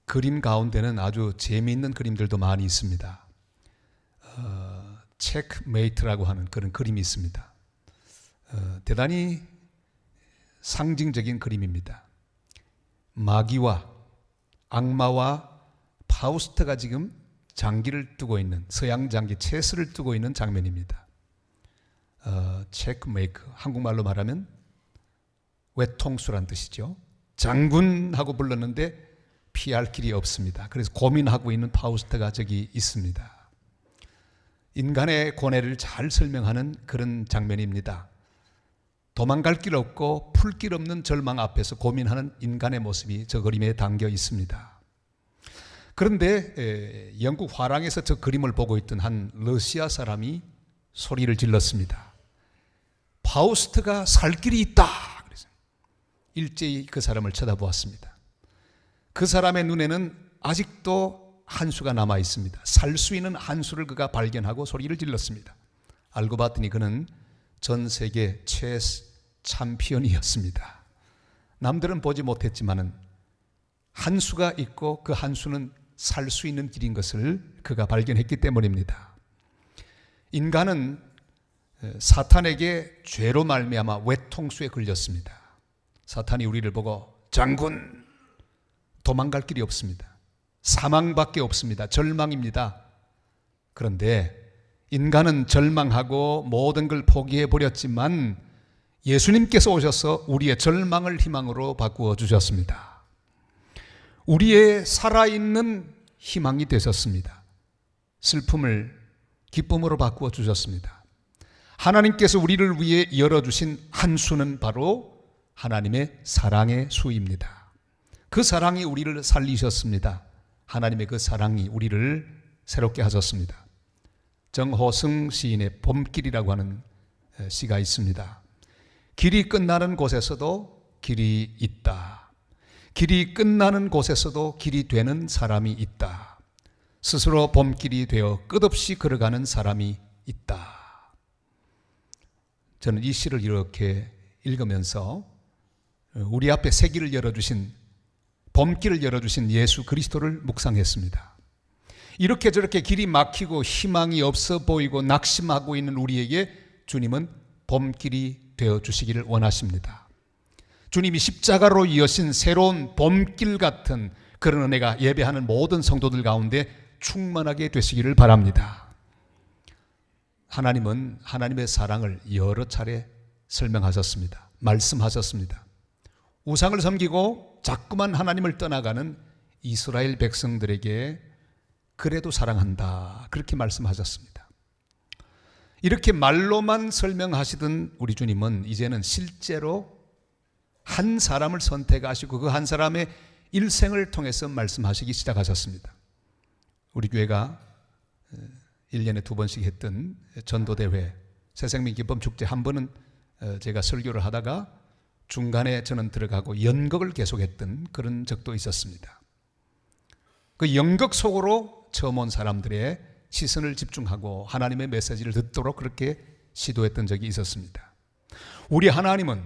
그림 가운데는 아주 재미있는 그림들도 많이 있습니다. 체크메이트라고 하는 그런 그림이 있습니다. 대단히 상징적인 그림입니다. 마귀와 악마와 파우스트가 지금 장기를 두고 있는, 서양 장기 체스를 두고 있는 장면입니다. 체크메이크, 한국말로 말하면 외통수란 뜻이죠. 장군하고 불렀는데 피할 길이 없습니다. 그래서 고민하고 있는 파우스트가 저기 있습니다. 인간의 고뇌를 잘 설명하는 그런 장면입니다. 도망갈 길 없고 풀 길 없는 절망 앞에서 고민하는 인간의 모습이 저 그림에 담겨 있습니다. 그런데 영국 화랑에서 저 그림을 보고 있던 한 러시아 사람이 소리를 질렀습니다. 파우스트가 살 길이 있다. 그래서 일제히 그 사람을 쳐다보았습니다. 그 사람의 눈에는 아직도 한 수가 남아 있습니다. 살 수 있는 한 수를 그가 발견하고 소리를 질렀습니다. 알고 봤더니 그는 전 세계 체스 챔피언이었습니다. 남들은 보지 못했지만은 한 수가 있고 그 한 수는 살 수 있는 길인 것을 그가 발견했기 때문입니다. 인간은 사탄에게 죄로 말미암아 외통수에 걸렸습니다. 사탄이 우리를 보고 장군, 도망갈 길이 없습니다. 사망밖에 없습니다. 절망입니다. 그런데 인간은 절망하고 모든 걸 포기해 버렸지만 예수님께서 오셔서 우리의 절망을 희망으로 바꾸어 주셨습니다. 우리의 살아있는 희망이 되셨습니다. 슬픔을 기쁨으로 바꾸어 주셨습니다. 하나님께서 우리를 위해 열어주신 한 수는 바로 하나님의 사랑의 수입니다. 그 사랑이 우리를 살리셨습니다. 하나님의 그 사랑이 우리를 새롭게 하셨습니다. 정호승 시인의 봄길이라고 하는 시가 있습니다. 길이 끝나는 곳에서도 길이 있다. 길이 끝나는 곳에서도 길이 되는 사람이 있다. 스스로 봄길이 되어 끝없이 걸어가는 사람이 있다. 저는 이 시를 이렇게 읽으면서 우리 앞에 새 길을 열어주신, 봄길을 열어주신 예수 그리스도를 묵상했습니다. 이렇게 저렇게 길이 막히고 희망이 없어 보이고 낙심하고 있는 우리에게 주님은 봄길이 되어주시기를 원하십니다. 주님이 십자가로 여신 새로운 봄길 같은 그런 은혜가 예배하는 모든 성도들 가운데 충만하게 되시기를 바랍니다. 하나님은 하나님의 사랑을 여러 차례 설명하셨습니다. 말씀하셨습니다. 우상을 섬기고 자꾸만 하나님을 떠나가는 이스라엘 백성들에게 그래도 사랑한다, 그렇게 말씀하셨습니다. 이렇게 말로만 설명하시던 우리 주님은 이제는 실제로 한 사람을 선택하시고 그 한 사람의 일생을 통해서 말씀하시기 시작하셨습니다. 우리 교회가 1년에 2번씩 했던 전도대회 새생명 기쁨 축제 한 번은 제가 설교를 하다가 중간에 저는 들어가고 연극을 계속했던 그런 적도 있었습니다. 그 연극 속으로 처음 온 사람들의 시선을 집중하고 하나님의 메시지를 듣도록 그렇게 시도했던 적이 있었습니다. 우리 하나님은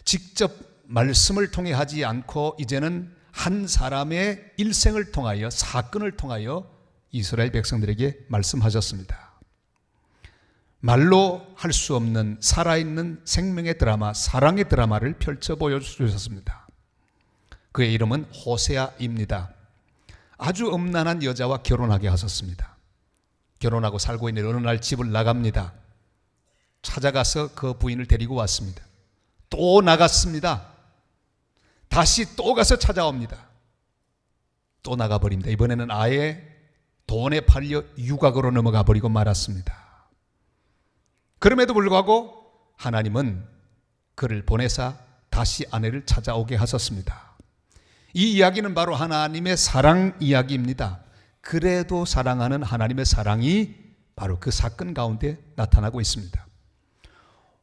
직접 말씀을 통해 하지 않고 이제는 한 사람의 일생을 통하여, 사건을 통하여 이스라엘 백성들에게 말씀하셨습니다. 말로 할 수 없는 살아있는 생명의 드라마, 사랑의 드라마를 펼쳐 보여주셨습니다. 그의 이름은 호세아입니다. 아주 음란한 여자와 결혼하게 하셨습니다. 결혼하고 살고 있는 어느 날 집을 나갑니다. 찾아가서 그 부인을 데리고 왔습니다. 또 나갔습니다. 다시 또 가서 찾아옵니다. 또 나가버립니다. 이번에는 아예 돈에 팔려 유각으로 넘어가 버리고 말았습니다. 그럼에도 불구하고 하나님은 그를 보내사 다시 아내를 찾아오게 하셨습니다. 이 이야기는 바로 하나님의 사랑 이야기입니다. 그래도 사랑하는 하나님의 사랑이 바로 그 사건 가운데 나타나고 있습니다.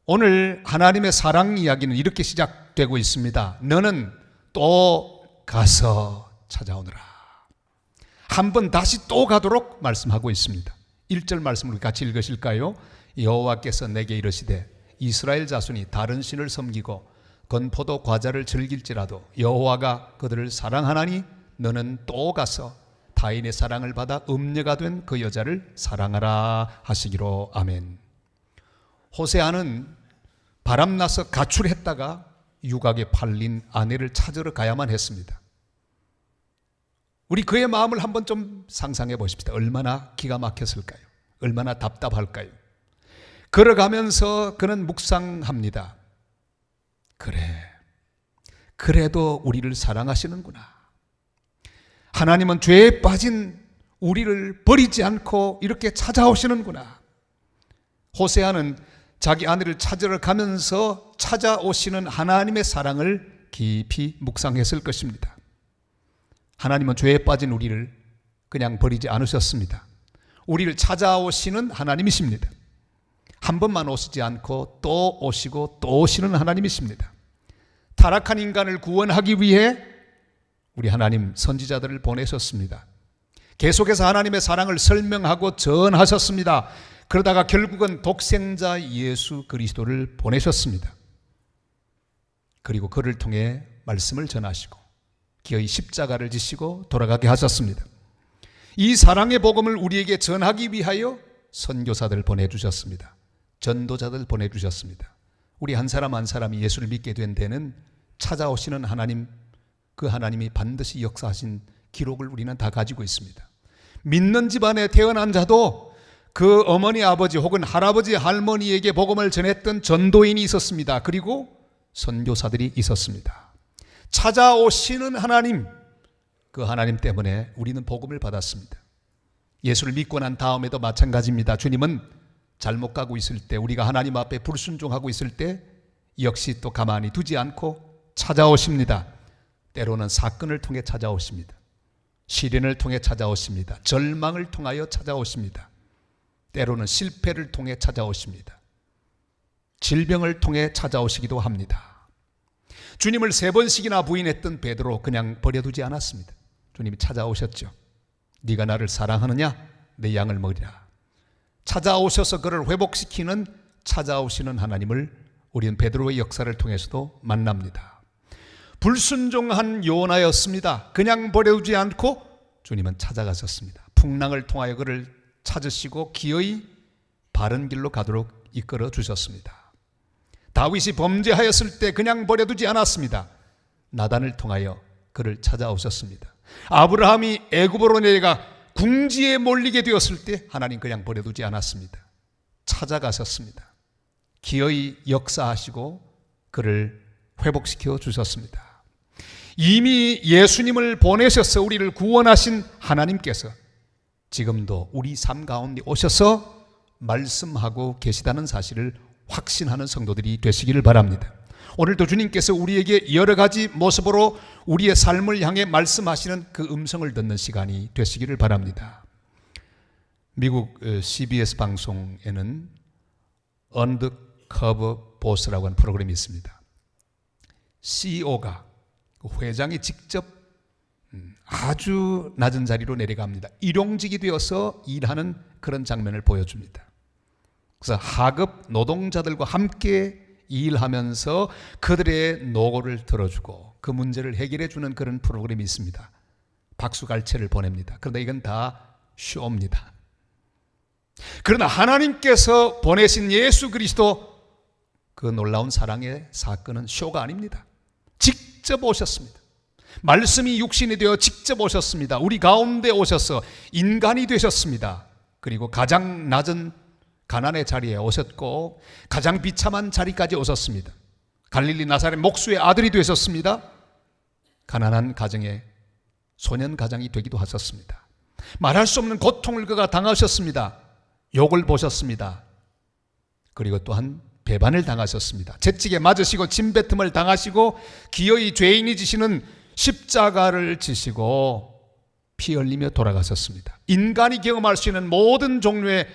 오늘 하나님의 사랑 이야기는 이렇게 시작되고 있습니다. 너는 또 가서 찾아오너라. 한 번 다시 또 가도록 말씀하고 있습니다. 1절 말씀을 같이 읽으실까요? 여호와께서 내게 이르시되 이스라엘 자손이 다른 신을 섬기고 건포도 과자를 즐길지라도 여호와가 그들을 사랑하나니 너는 또 가서 타인의 사랑을 받아 음녀가 된 그 여자를 사랑하라 하시기로. 아멘. 호세아는 바람나서 가출했다가 유각에 팔린 아내를 찾으러 가야만 했습니다. 우리 그의 마음을 한번 좀 상상해 보십시다. 얼마나 기가 막혔을까요? 얼마나 답답할까요? 걸어가면서 그는 묵상합니다. 그래도 우리를 사랑하시는구나. 하나님은 죄에 빠진 우리를 버리지 않고 이렇게 찾아오시는구나. 호세아는 자기 아내를 찾으러 가면서 찾아오시는 하나님의 사랑을 깊이 묵상했을 것입니다. 하나님은 죄에 빠진 우리를 그냥 버리지 않으셨습니다. 우리를 찾아오시는 하나님이십니다. 한 번만 오시지 않고 또 오시고 또 오시는 하나님이십니다. 타락한 인간을 구원하기 위해 우리 하나님 선지자들을 보내셨습니다. 계속해서 하나님의 사랑을 설명하고 전하셨습니다. 그러다가 결국은 독생자 예수 그리스도를 보내셨습니다. 그리고 그를 통해 말씀을 전하시고 기어이 십자가를 지시고 돌아가게 하셨습니다. 이 사랑의 복음을 우리에게 전하기 위하여 선교사들 보내주셨습니다. 전도자들 보내주셨습니다. 우리 한 사람 한 사람이 예수를 믿게 된 데는 찾아오시는 하나님, 그 하나님이 반드시 역사하신 기록을 우리는 다 가지고 있습니다. 믿는 집안에 태어난 자도 그 어머니, 아버지 혹은 할아버지, 할머니에게 복음을 전했던 전도인이 있었습니다. 그리고 선교사들이 있었습니다. 찾아오시는 하나님, 그 하나님 때문에 우리는 복음을 받았습니다. 예수를 믿고 난 다음에도 마찬가지입니다. 주님은 잘못 가고 있을 때, 우리가 하나님 앞에 불순종하고 있을 때 역시 또 가만히 두지 않고 찾아오십니다. 때로는 사건을 통해 찾아오십니다. 시련을 통해 찾아오십니다. 절망을 통하여 찾아오십니다. 때로는 실패를 통해 찾아오십니다. 질병을 통해 찾아오시기도 합니다. 주님을 3번씩이나 부인했던 베드로 그냥 버려두지 않았습니다. 주님이 찾아오셨죠. 네가 나를 사랑하느냐? 내 양을 먹이라. 찾아오셔서 그를 회복시키는 찾아오시는 하나님을 우리는 베드로의 역사를 통해서도 만납니다. 불순종한 요나였습니다. 그냥 버려두지 않고 주님은 찾아가셨습니다. 풍랑을 통하여 그를 찾으시고 기어이 바른 길로 가도록 이끌어 주셨습니다. 다윗이 범죄하였을 때 그냥 버려두지 않았습니다. 나단을 통하여 그를 찾아오셨습니다. 아브라함이 애굽으로 내려가 궁지에 몰리게 되었을 때 하나님 그냥 버려두지 않았습니다. 찾아가셨습니다. 기어이 역사하시고 그를 회복시켜 주셨습니다. 이미 예수님을 보내셔서 우리를 구원하신 하나님께서 지금도 우리 삶 가운데 오셔서 말씀하고 계시다는 사실을 확신하는 성도들이 되시기를 바랍니다. 오늘도 주님께서 우리에게 여러 가지 모습으로 우리의 삶을 향해 말씀하시는 그 음성을 듣는 시간이 되시기를 바랍니다. 미국 CBS 방송에는 언더커버 보스라고 하는 프로그램이 있습니다. CEO가 회장이 직접 아주 낮은 자리로 내려갑니다. 일용직이 되어서 일하는 그런 장면을 보여줍니다. 그래서 하급 노동자들과 함께 일하면서 그들의 노고를 들어주고 그 문제를 해결해 주는 그런 프로그램이 있습니다. 박수갈채를 보냅니다. 그런데 이건 다 쇼입니다. 그러나 하나님께서 보내신 예수 그리스도 그 놀라운 사랑의 사건은 쇼가 아닙니다. 직접 오셨습니다. 말씀이 육신이 되어 직접 오셨습니다. 우리 가운데 오셔서 인간이 되셨습니다. 그리고 가장 낮은 가난의 자리에 오셨고 가장 비참한 자리까지 오셨습니다. 갈릴리 나사렛 목수의 아들이 되셨습니다. 가난한 가정의 소년 가장이 되기도 하셨습니다. 말할 수 없는 고통을 그가 당하셨습니다. 욕을 보셨습니다. 그리고 또한 배반을 당하셨습니다. 채찍에 맞으시고 침뱉음을 당하시고 기어이 죄인이 지시는 십자가를 지시고 피 흘리며 돌아가셨습니다. 인간이 경험할 수 있는 모든 종류의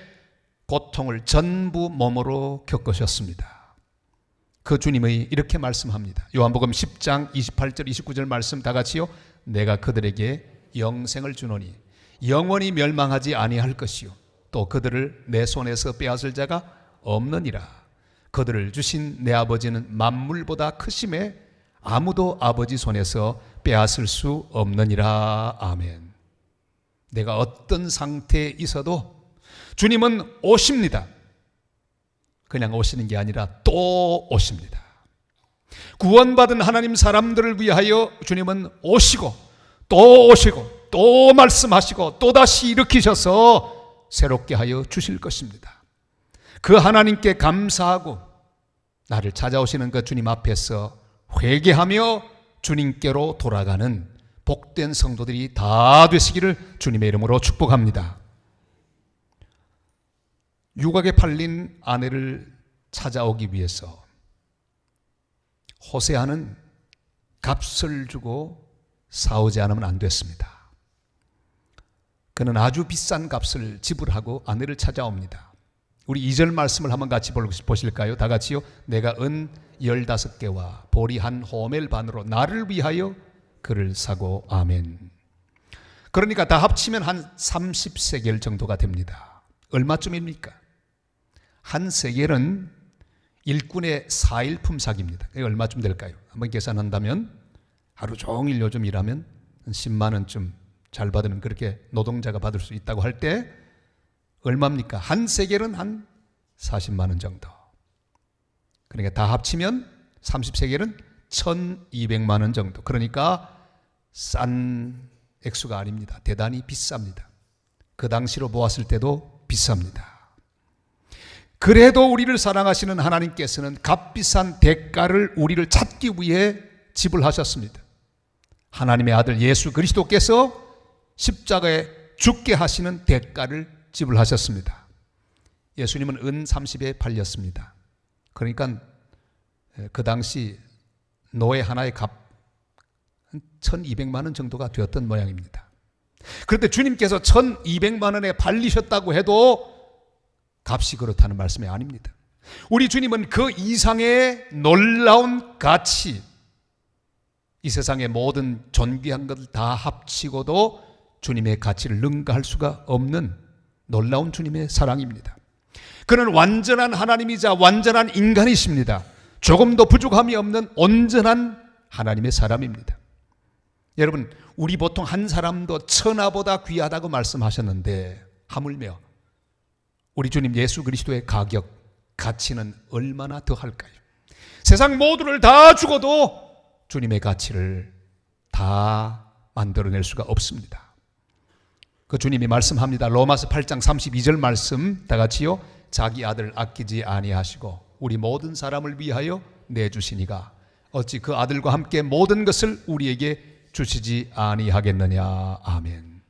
고통을 전부 몸으로 겪으셨습니다. 그 주님이 이렇게 말씀합니다. 요한복음 10장 28절 29절 말씀 다 같이요. 내가 그들에게 영생을 주노니 영원히 멸망하지 아니할 것이요 또 그들을 내 손에서 빼앗을 자가 없느니라. 그들을 주신 내 아버지는 만물보다 크심에 아무도 아버지 손에서 빼앗을 수 없느니라. 아멘. 내가 어떤 상태에 있어도 주님은 오십니다. 그냥 오시는 게 아니라 또 오십니다. 구원받은 하나님 사람들을 위하여 주님은 오시고 또 오시고 또 말씀하시고 또다시 일으키셔서 새롭게 하여 주실 것입니다. 그 하나님께 감사하고 나를 찾아오시는 그 주님 앞에서 회개하며 주님께로 돌아가는 복된 성도들이 다 되시기를 주님의 이름으로 축복합니다. 유각에 팔린 아내를 찾아오기 위해서 호세아는 값을 주고 싸우지 않으면 안 됐습니다. 그는 아주 비싼 값을 지불하고 아내를 찾아옵니다. 우리 2절 말씀을 한번 같이 보실까요? 다 같이요. 내가 은 15개와 보리 한 호멜 반으로 나를 위하여 그를 사고. 아멘. 그러니까 다 합치면 한 30세겔 정도가 됩니다. 얼마쯤입니까? 한 세겔은 일꾼의 4일 품삯입니다. 이게 얼마쯤 될까요? 한번 계산한다면 하루 종일 요즘 일하면 한 10만 원쯤 잘 받으면 그렇게 노동자가 받을 수 있다고 할 때 얼마입니까? 한 세겔은 한 40만 원 정도. 그러니까 다 합치면 30세겔은 1200만 원 정도. 그러니까 싼 액수가 아닙니다. 대단히 비쌉니다. 그 당시로 보았을 때도 비쌉니다. 그래도 우리를 사랑하시는 하나님께서는 값비싼 대가를 우리를 찾기 위해 지불하셨습니다. 하나님의 아들 예수 그리스도께서 십자가에 죽게 하시는 대가를 지불하셨습니다. 예수님은 은 30에 팔렸습니다. 그러니까 그 당시 노예 하나의 값 1200만 원 정도가 되었던 모양입니다. 그런데 주님께서 1200만 원에 팔리셨다고 해도 값이 그렇다는 말씀이 아닙니다. 우리 주님은 그 이상의 놀라운 가치, 이 세상의 모든 존귀한 것을 다 합치고도 주님의 가치를 능가할 수가 없는 놀라운 주님의 사랑입니다. 그는 완전한 하나님이자 완전한 인간이십니다. 조금도 부족함이 없는 온전한 하나님의 사람입니다. 여러분, 우리 보통 한 사람도 천하보다 귀하다고 말씀하셨는데 하물며 우리 주님 예수 그리스도의 가격, 가치는 얼마나 더 할까요? 세상 모두를 다 죽어도 주님의 가치를 다 만들어낼 수가 없습니다. 그 주님이 말씀합니다. 로마서 8장 32절 말씀 다 같이요. 자기 아들 아끼지 아니하시고 우리 모든 사람을 위하여 내주시니가 어찌 그 아들과 함께 모든 것을 우리에게 주시지 아니하겠느냐. 아멘.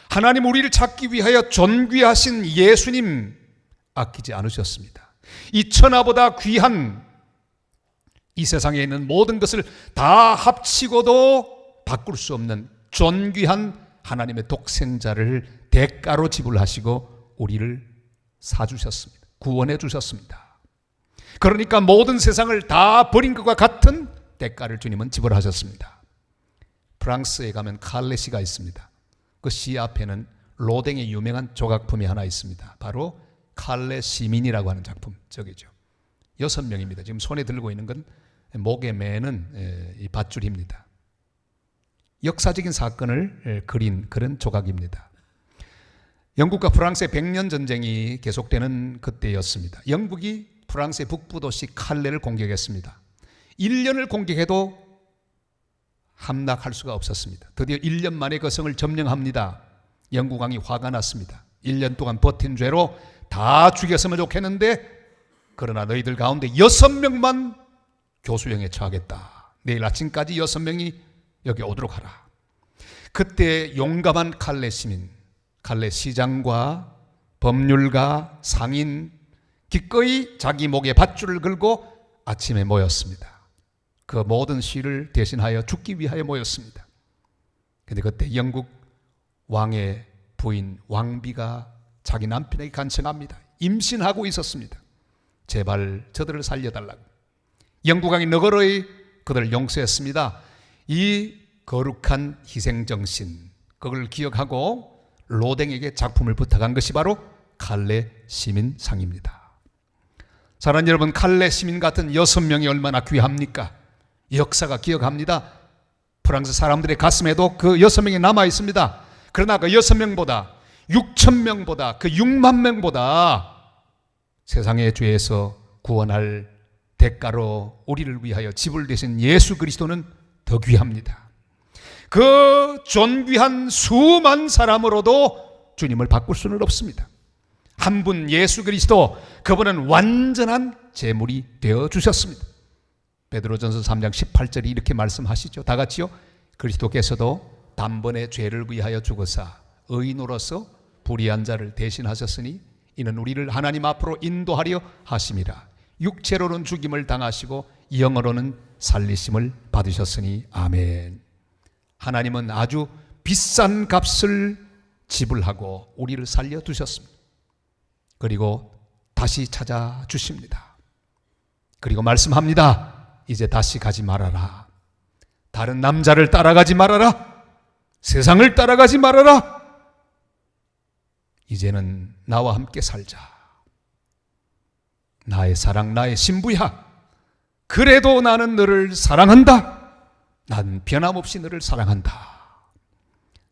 하나님 우리를 찾기 위하여 존귀하신 예수님 아끼지 않으셨습니다. 이 천하보다 귀한 이 세상에 있는 모든 것을 다 합치고도 바꿀 수 없는 존귀한 하나님의 독생자를 대가로 지불하시고 우리를 사주셨습니다. 구원해 주셨습니다. 그러니까 모든 세상을 다 버린 것과 같은 대가를 주님은 지불하셨습니다. 프랑스에 가면 칼레 시가 있습니다. 그 시 앞에는 로댕의 유명한 조각품이 하나 있습니다. 바로 칼레 시민이라고 하는 작품, 저기죠. 6명입니다. 지금 손에 들고 있는 건 목에 매는 이 밧줄입니다. 역사적인 사건을 그린 그런 조각입니다. 영국과 프랑스의 100년 전쟁이 계속되는 그때였습니다. 영국이 프랑스의 북부 도시 칼레를 공격했습니다. 1년을 공격해도 함락할 수가 없었습니다. 드디어 1년 만에 그 성을 점령합니다. 영국 왕이 화가 났습니다. 1년 동안 버틴 죄로 다 죽였으면 좋겠는데 그러나 너희들 가운데 6명만 교수형에 처하겠다. 내일 아침까지 6명이 여기 오도록 하라. 그때 용감한 칼레 시민, 칼레 시장과 법률가, 상인 기꺼이 자기 목에 밧줄을 걸고 아침에 모였습니다. 그 모든 시를 대신하여 죽기 위하여 모였습니다. 그런데 그때 영국 왕의 부인 왕비가 자기 남편에게 간청합니다. 임신하고 있었습니다. 제발 저들을 살려달라고. 영국 왕이 너그러이 그들을 용서했습니다. 이 거룩한 희생정신, 그걸 기억하고 로댕에게 작품을 부탁한 것이 바로 칼레 시민상입니다. 사랑하는 여러분, 칼레 시민 같은 6명이 얼마나 귀합니까? 역사가 기억합니다. 프랑스 사람들의 가슴에도 그 6명이 남아 있습니다. 그러나 그 6명보다 6,000명보다 그 6만 명보다 세상의 죄에서 구원할 대가로 우리를 위하여 지불되신 예수 그리스도는 더 귀합니다. 그 존귀한 수만 사람으로도 주님을 바꿀 수는 없습니다. 한 분 예수 그리스도, 그분은 완전한 제물이 되어 주셨습니다. 베드로전서 3장 18절이 이렇게 말씀하시죠. 다 같이요. 그리스도께서도 단번에 죄를 위하여 죽으사 의인으로서 불의한 자를 대신하셨으니 이는 우리를 하나님 앞으로 인도하려 하심이라. 육체로는 죽임을 당하시고 영으로는 살리심을 받으셨으니 아멘. 하나님은 아주 비싼 값을 지불하고 우리를 살려두셨습니다. 그리고 다시 찾아주십니다. 그리고 말씀합니다. 이제 다시 가지 말아라. 다른 남자를 따라가지 말아라. 세상을 따라가지 말아라. 이제는 나와 함께 살자. 나의 사랑, 나의 신부야. 그래도 나는 너를 사랑한다. 난 변함없이 너를 사랑한다.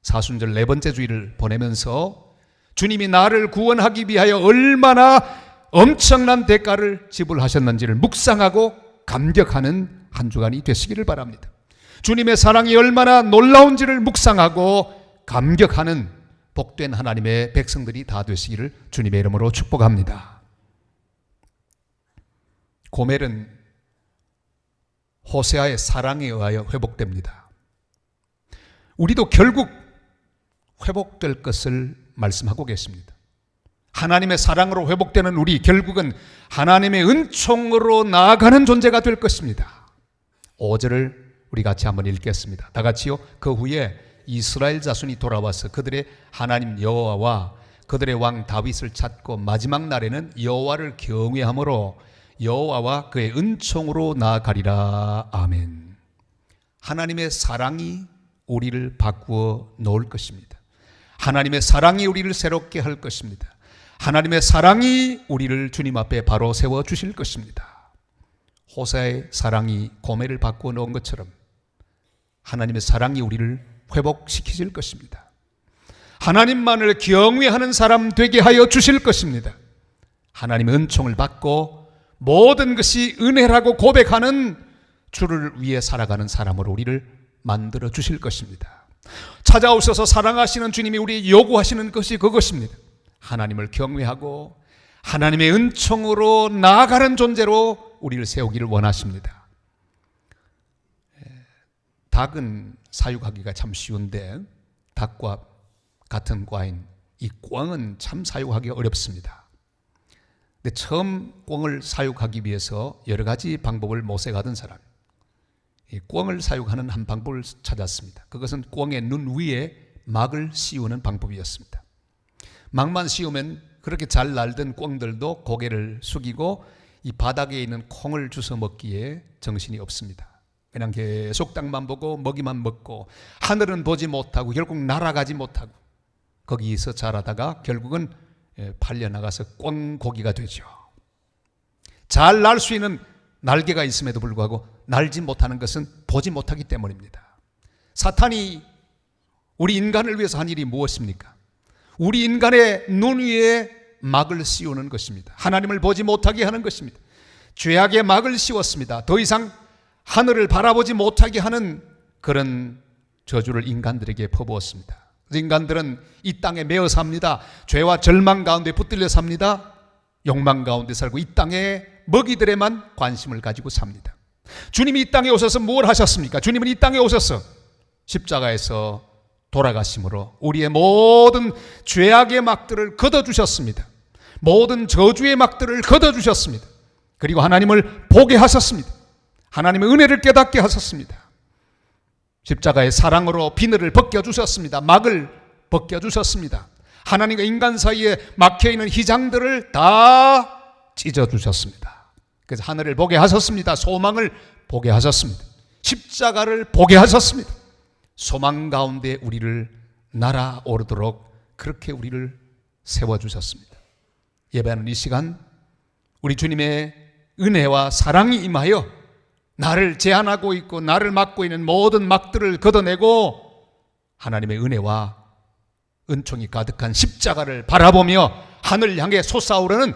사순절 4번째 주일을 보내면서 주님이 나를 구원하기 위하여 얼마나 엄청난 대가를 지불하셨는지를 묵상하고 감격하는 한 주간이 되시기를 바랍니다. 주님의 사랑이 얼마나 놀라운지를 묵상하고 감격하는 복된 하나님의 백성들이 다 되시기를 주님의 이름으로 축복합니다. 고멜은 호세아의 사랑에 의하여 회복됩니다. 우리도 결국 회복될 것을 말씀하고 계십니다. 하나님의 사랑으로 회복되는 우리, 결국은 하나님의 은총으로 나아가는 존재가 될 것입니다. 5절을 우리 같이 한번 읽겠습니다. 다 같이요. 그 후에 이스라엘 자손이 돌아와서 그들의 하나님 여호와와 그들의 왕 다윗을 찾고 마지막 날에는 여호와를 경외함으로 여호와와 그의 은총으로 나아가리라. 아멘. 하나님의 사랑이 우리를 바꾸어 놓을 것입니다. 하나님의 사랑이 우리를 새롭게 할 것입니다. 하나님의 사랑이 우리를 주님 앞에 바로 세워 주실 것입니다. 호세아의 사랑이 고멜을 바꾸어 놓은 것처럼 하나님의 사랑이 우리를 회복시키실 것입니다. 하나님만을 경외하는 사람 되게 하여 주실 것입니다. 하나님의 은총을 받고 모든 것이 은혜라고 고백하는 주를 위해 살아가는 사람으로 우리를 만들어 주실 것입니다. 찾아오셔서 사랑하시는 주님이 우리 요구하시는 것이 그것입니다. 하나님을 경외하고 하나님의 은총으로 나아가는 존재로 우리를 세우기를 원하십니다. 닭은 사육하기가 참 쉬운데 닭과 같은 과인 이 꿩은 참 사육하기 어렵습니다. 근데 처음 꿩을 사육하기 위해서 여러 가지 방법을 모색하던 사람, 이 꿩을 사육하는 한 방법을 찾았습니다. 그것은 꿩의 눈 위에 막을 씌우는 방법이었습니다. 막만 씌우면 그렇게 잘 날던 꿩들도 고개를 숙이고 이 바닥에 있는 콩을 주워 먹기에 정신이 없습니다. 그냥 계속 땅만 보고 먹이만 먹고 하늘은 보지 못하고 결국 날아가지 못하고 거기서 자라다가 결국은 팔려나가서 꿩고기가 되죠. 잘 날 수 있는 날개가 있음에도 불구하고 날지 못하는 것은 보지 못하기 때문입니다. 사탄이 우리 인간을 위해서 한 일이 무엇입니까? 우리 인간의 눈 위에 막을 씌우는 것입니다. 하나님을 보지 못하게 하는 것입니다. 죄악의 막을 씌웠습니다. 더 이상 하늘을 바라보지 못하게 하는 그런 저주를 인간들에게 퍼부었습니다. 인간들은 이 땅에 매어 삽니다. 죄와 절망 가운데 붙들려 삽니다. 욕망 가운데 살고 이 땅의 먹이들에만 관심을 가지고 삽니다. 주님이 이 땅에 오셔서 뭘 하셨습니까? 주님은 이 땅에 오셔서 십자가에서 돌아가심으로 우리의 모든 죄악의 막들을 걷어주셨습니다. 모든 저주의 막들을 걷어주셨습니다. 그리고 하나님을 보게 하셨습니다. 하나님의 은혜를 깨닫게 하셨습니다. 십자가의 사랑으로 비늘을 벗겨주셨습니다. 막을 벗겨주셨습니다. 하나님과 인간 사이에 막혀있는 희장들을 다 찢어주셨습니다. 그래서 하늘을 보게 하셨습니다. 소망을 보게 하셨습니다. 십자가를 보게 하셨습니다. 소망 가운데 우리를 날아오르도록 그렇게 우리를 세워주셨습니다. 예배하는 이 시간 우리 주님의 은혜와 사랑이 임하여 나를 제한하고 있고 나를 막고 있는 모든 막들을 걷어내고 하나님의 은혜와 은총이 가득한 십자가를 바라보며 하늘 향해 솟아오르는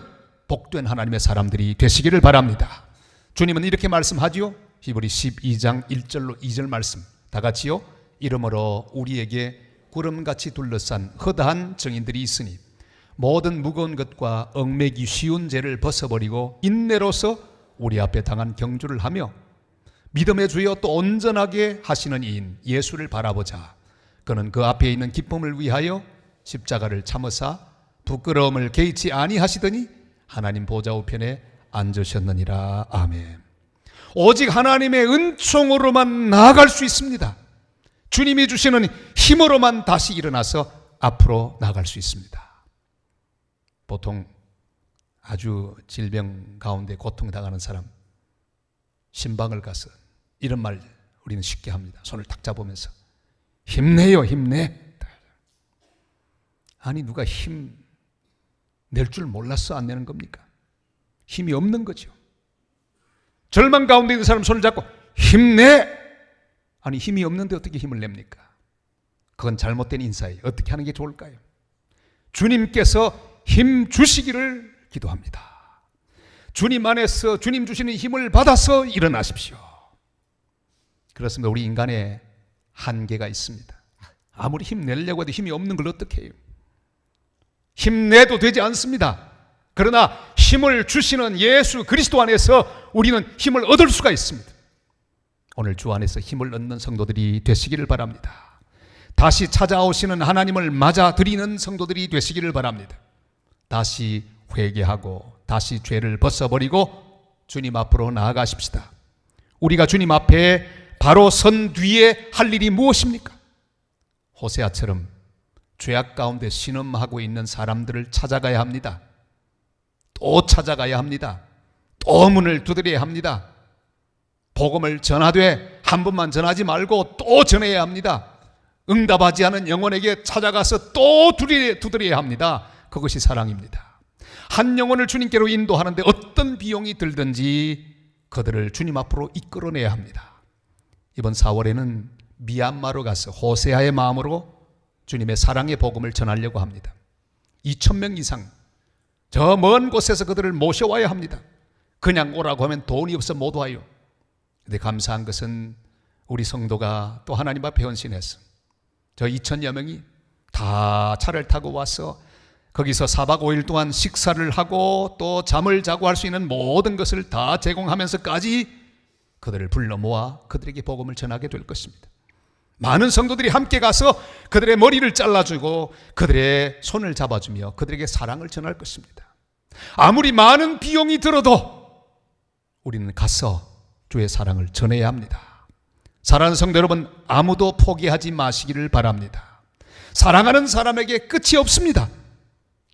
복된 하나님의 사람들이 되시기를 바랍니다. 주님은 이렇게 말씀하지요. 히브리 12장 1절로 2절 말씀 다 같이요. 이러므로 우리에게 구름같이 둘러싼 허다한 증인들이 있으니 모든 무거운 것과 얽매기 쉬운 죄를 벗어버리고 인내로서 우리 앞에 당한 경주를 하며 믿음의 주여 또 온전하게 하시는 이인 예수를 바라보자. 그는 그 앞에 있는 기쁨을 위하여 십자가를 참으사 부끄러움을 개의치 아니하시더니 하나님 보좌 우편에 앉으셨느니라. 아멘. 오직 하나님의 은총으로만 나아갈 수 있습니다. 주님이 주시는 힘으로만 다시 일어나서 앞으로 나아갈 수 있습니다. 보통 아주 질병 가운데 고통당하는 사람 신방을 가서 이런 말 우리는 쉽게 합니다. 손을 탁 잡으면서 힘내요, 힘내. 아니 누가 힘 낼 줄 몰라서 안 내는 겁니까? 힘이 없는 거죠. 절망 가운데 있는 사람 손을 잡고 힘내. 아니 힘이 없는데 어떻게 힘을 냅니까? 그건 잘못된 인사예요. 어떻게 하는 게 좋을까요? 주님께서 힘 주시기를 기도합니다. 주님 안에서 주님 주시는 힘을 받아서 일어나십시오. 그렇습니다. 우리 인간의 한계가 있습니다. 아무리 힘내려고 해도 힘이 없는 걸 어떻게 해요? 힘내도 되지 않습니다. 그러나 힘을 주시는 예수 그리스도 안에서 우리는 힘을 얻을 수가 있습니다. 오늘 주 안에서 힘을 얻는 성도들이 되시기를 바랍니다. 다시 찾아오시는 하나님을 맞아들이는 성도들이 되시기를 바랍니다. 다시 회개하고 다시 죄를 벗어버리고 주님 앞으로 나아가십시다. 우리가 주님 앞에 바로 선 뒤에 할 일이 무엇입니까? 호세아처럼 죄악 가운데 신음하고 있는 사람들을 찾아가야 합니다. 또 찾아가야 합니다. 또 문을 두드려야 합니다. 복음을 전하되 한 번만 전하지 말고 또 전해야 합니다. 응답하지 않은 영혼에게 찾아가서 또 두드려야 합니다. 그것이 사랑입니다. 한 영혼을 주님께로 인도하는데 어떤 비용이 들든지 그들을 주님 앞으로 이끌어내야 합니다. 이번 4월에는 미얀마로 가서 호세아의 마음으로 주님의 사랑의 복음을 전하려고 합니다. 2,000명 이상 저 먼 곳에서 그들을 모셔와야 합니다. 그냥 오라고 하면 돈이 없어 못 와요. 근데 감사한 것은 우리 성도가 또 하나님 앞에 헌신해서 저 2,000여 명이 다 차를 타고 와서 거기서 4박 5일 동안 식사를 하고 또 잠을 자고 할 수 있는 모든 것을 다 제공하면서까지 그들을 불러 모아 그들에게 복음을 전하게 될 것입니다. 많은 성도들이 함께 가서 그들의 머리를 잘라주고 그들의 손을 잡아주며 그들에게 사랑을 전할 것입니다. 아무리 많은 비용이 들어도 우리는 가서 주의 사랑을 전해야 합니다. 사랑하는 성도 여러분, 아무도 포기하지 마시기를 바랍니다. 사랑하는 사람에게 끝이 없습니다.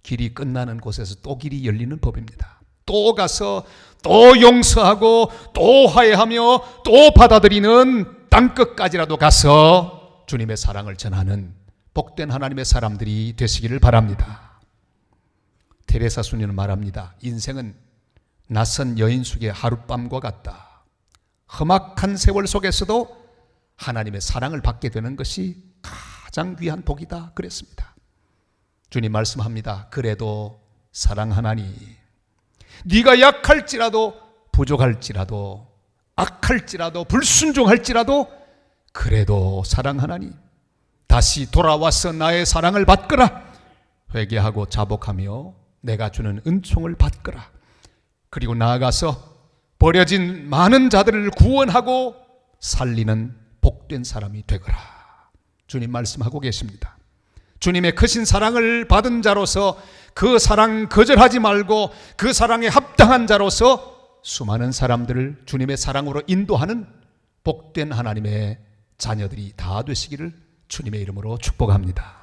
길이 끝나는 곳에서 또 길이 열리는 법입니다. 또 가서 또 용서하고 또 화해하며 또 받아들이는 땅끝까지라도 가서 주님의 사랑을 전하는 복된 하나님의 사람들이 되시기를 바랍니다. 테레사 수녀는 말합니다. 인생은 낯선 여인 속의 하룻밤과 같다. 험악한 세월 속에서도 하나님의 사랑을 받게 되는 것이 가장 귀한 복이다 그랬습니다. 주님 말씀합니다. 그래도 사랑하나니 네가 약할지라도 부족할지라도 악할지라도 불순종할지라도 그래도 사랑하나니 다시 돌아와서 나의 사랑을 받거라. 회개하고 자복하며 내가 주는 은총을 받거라. 그리고 나아가서 버려진 많은 자들을 구원하고 살리는 복된 사람이 되거라. 주님 말씀하고 계십니다. 주님의 크신 사랑을 받은 자로서 그 사랑 거절하지 말고 그 사랑에 합당한 자로서 수많은 사람들을 주님의 사랑으로 인도하는 복된 하나님의 자녀들이 다 되시기를 주님의 이름으로 축복합니다.